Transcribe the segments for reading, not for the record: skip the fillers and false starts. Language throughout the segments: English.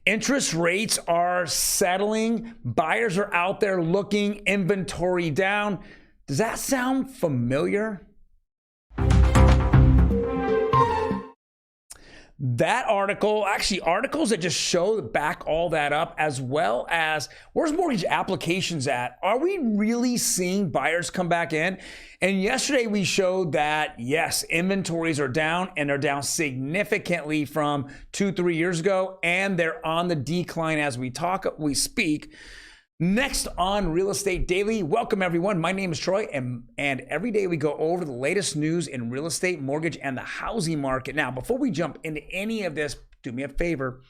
Interest rates are settling. Buyers are out there looking, inventory down. Does that sound familiar? That article, actually articles that just show back all that up, as well as where's mortgage applications at? Are we really seeing buyers come back in? And yesterday we showed that, yes, inventories are down, and they're down significantly from 2-3 years ago, and they're on the decline as we speak. Next on Real Estate Daily, welcome everyone. My name is Troy, and every day we go over the latest news in real estate, mortgage, and the housing market. Now, before we jump into any of this, do me a favor,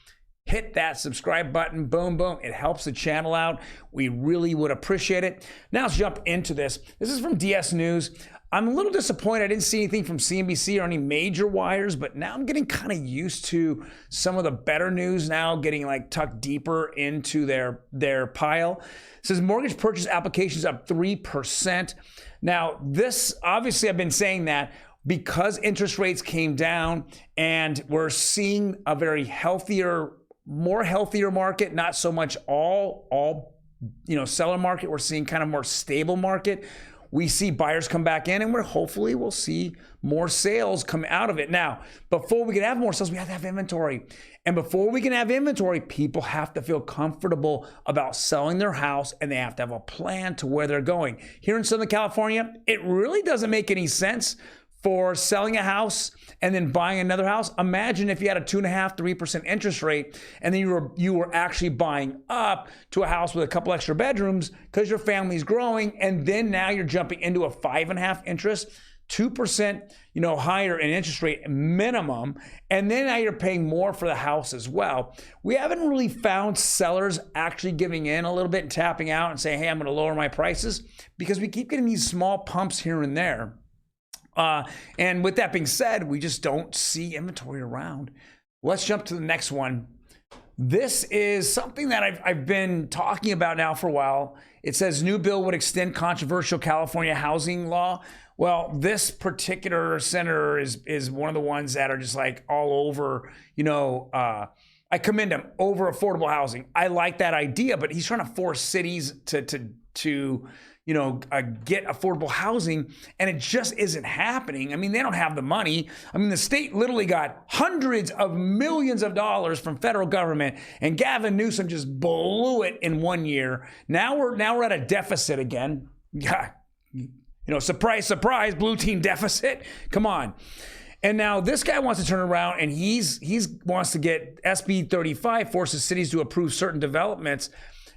hit that subscribe button, boom, boom. It helps the channel out. We really would appreciate it. Now let's jump into this. This is from DS News. I'm a little disappointed I didn't see anything from CNBC or any major wires, but now I'm getting kind of used to some of the better news now getting like tucked deeper into their pile. It says mortgage purchase applications up 3%. Now this, obviously I've been saying that because interest rates came down and we're seeing a very more healthier market, not so much all seller market. We're seeing kind of more stable market. We see buyers come back in, and hopefully we'll see more sales come out of it. Now, before we can have more sales, we have to have inventory. And before we can have inventory, people have to feel comfortable about selling their house, and they have to have a plan to where they're going. Here in Southern California, it really doesn't make any sense for selling a house and then buying another house. Imagine if you had a 2.5-3% interest rate, and then you were actually buying up to a house with a couple extra bedrooms because your family's growing, and then now you're jumping into a 5.5 interest, 2% higher in interest rate minimum, and then now you're paying more for the house as well. We haven't really found sellers actually giving in a little bit and tapping out and saying, hey, I'm going to lower my prices, because we keep getting these small pumps here and there. And with that being said, we just don't see inventory around. Let's jump to the next one. This is something that I've been talking about now for a while. It says new bill would extend controversial California housing law. Well, this particular senator is one of the ones that are just like all over, I commend him over affordable housing. I like that idea, but he's trying to force cities to get affordable housing, and it just isn't happening. I mean, they don't have the money. I mean, the state literally got hundreds of millions of dollars from federal government, and Gavin Newsom just blew it in 1 year. Now we're at a deficit again. Yeah, surprise, surprise, blue team deficit. Come on. And now this guy wants to turn around, and he wants to get SB 35, forces cities to approve certain developments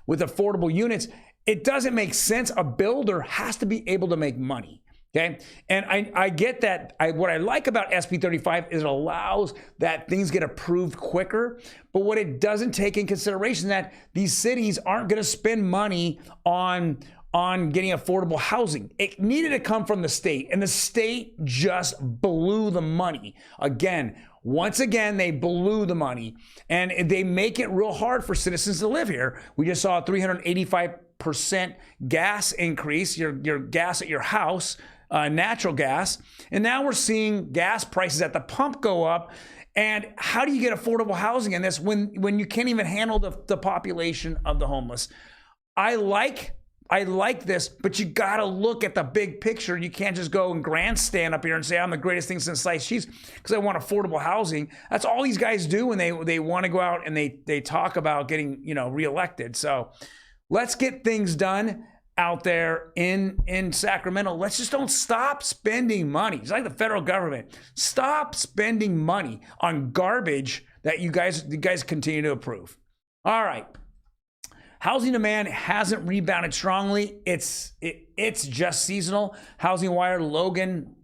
with affordable units. It doesn't make sense. A builder has to be able to make money, okay? And I get that. What I like about SB 35 is it allows that things get approved quicker, but what it doesn't take in consideration is that these cities aren't gonna spend money on getting affordable housing. It needed to come from the state, and the state just blew the money. Once again, they blew the money, and they make it real hard for citizens to live here. We just saw a 385% gas increase, your gas at your house, natural gas. And now we're seeing gas prices at the pump go up. And how do you get affordable housing in this when you can't even handle the population of the homeless? I like this, but you gotta look at the big picture. You can't just go and grandstand up here and say, I'm the greatest thing since sliced cheese because I want affordable housing. That's all these guys do when they want to go out and they talk about getting, reelected. So let's get things done out there in Sacramento. Let's just don't stop spending money. It's like the federal government. Stop spending money on garbage that you guys continue to approve. All right. Housing demand hasn't rebounded strongly. It's just seasonal. Housing Wire, Logan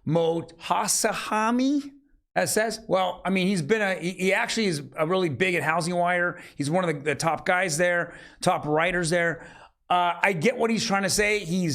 Mohasahami, as says. Well, I mean, he actually is really big at Housing Wire. He's one of the top guys there, top writers there. I get what he's trying to say. He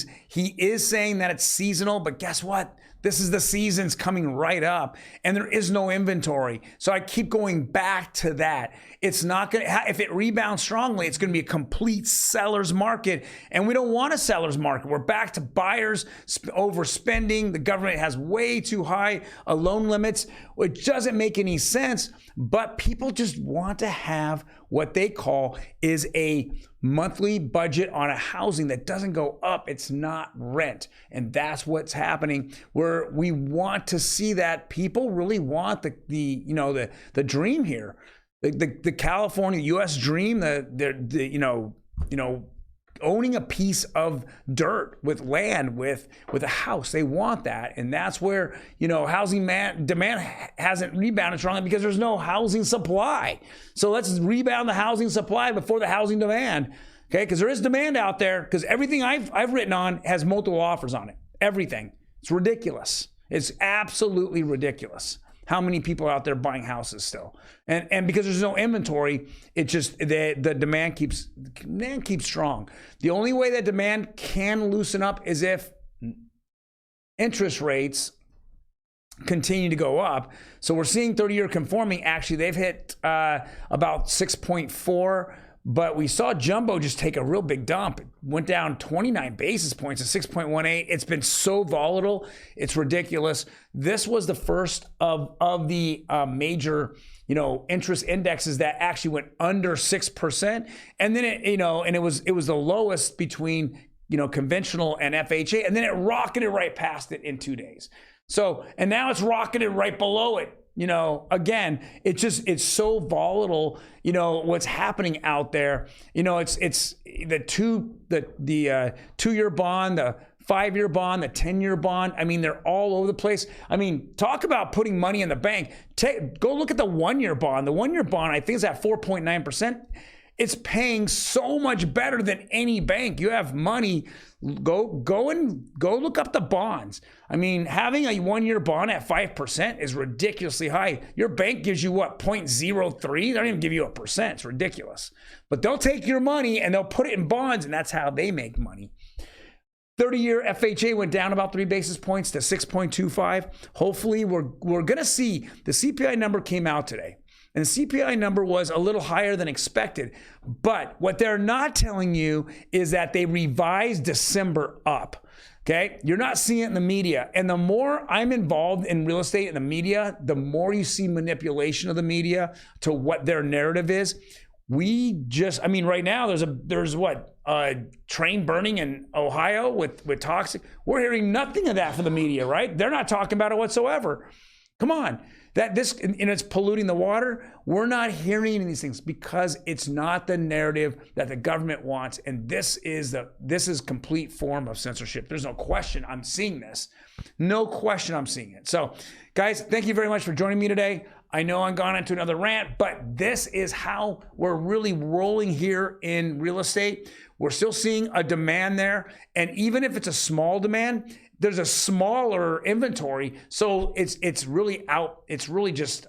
is saying that it's seasonal, but guess what? This is the season's coming right up, and there is no inventory. So I keep going back to that. It's not going to, if it rebounds strongly, it's going to be a complete seller's market, and we don't want a seller's market. We're back to buyers overspending. The government has way too high loan limits, which doesn't make any sense, but people just want to have what they call is a monthly budget on a housing that doesn't go up. It's not rent. And that's what's happening, where we want to see that people really want the dream here. The California US dream, owning a piece of dirt with land, with a house. They want that. And that's where, housing demand hasn't rebounded strongly because there's no housing supply. So let's rebound the housing supply before the housing demand. Okay, because there is demand out there, because everything I've written on has multiple offers on it. Everything. It's ridiculous. It's absolutely ridiculous how many people are out there buying houses still. And because there's no inventory, it just, the demand keeps strong. The only way that demand can loosen up is if interest rates continue to go up. So we're seeing 30-year conforming, actually, they've hit about 6.4, but we saw jumbo just take a real big dump. It went down 29 basis points to 6.18. It's been so volatile. It's ridiculous. This was the first of the major, interest indexes that actually went under 6%. And then it was the lowest between, conventional and FHA. And then it rocketed right past it in 2 days. So, and now it's rocketed right below it. Again, it's so volatile, what's happening out there. It's the 2-year bond, the 5-year bond, the 10-year bond. I mean, they're all over the place. I mean, talk about putting money in the bank. Go look at the 1-year bond. The 1-year bond, I think, is at 4.9%. It's paying so much better than any bank. You have money, go look up the bonds. I mean, having a 1-year bond at 5% is ridiculously high. Your bank gives you what, 0.03? They don't even give you 1%. It's ridiculous. But they'll take your money and they'll put it in bonds, and that's how they make money. 30-year FHA went down about 3 basis points to 6.25. Hopefully, we're going to see the CPI number came out today. And the CPI number was a little higher than expected. But what they're not telling you is that they revised December up. Okay? You're not seeing it in the media. And the more I'm involved in real estate in the media, the more you see manipulation of the media to what their narrative is. Right now there's a train burning in Ohio with toxic. We're hearing nothing of that from the media, right? They're not talking about it whatsoever. Come on. It's polluting the water. We're not hearing any of these things because it's not the narrative that the government wants. And this is complete form of censorship. There's no question I'm seeing this. No question I'm seeing it. So guys, thank you very much for joining me today. I know I'm gone into another rant, but this is how we're really rolling here in real estate. We're still seeing a demand there. And even if it's a small demand, there's a smaller inventory. So it's really just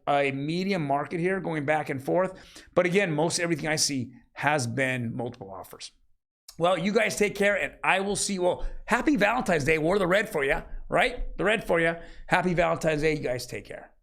a medium market here going back and forth. But again, most everything I see has been multiple offers. Well, you guys take care, and I will see you. Well, happy Valentine's Day. Wore the red for you, right? The red for you. Happy Valentine's Day. You guys take care.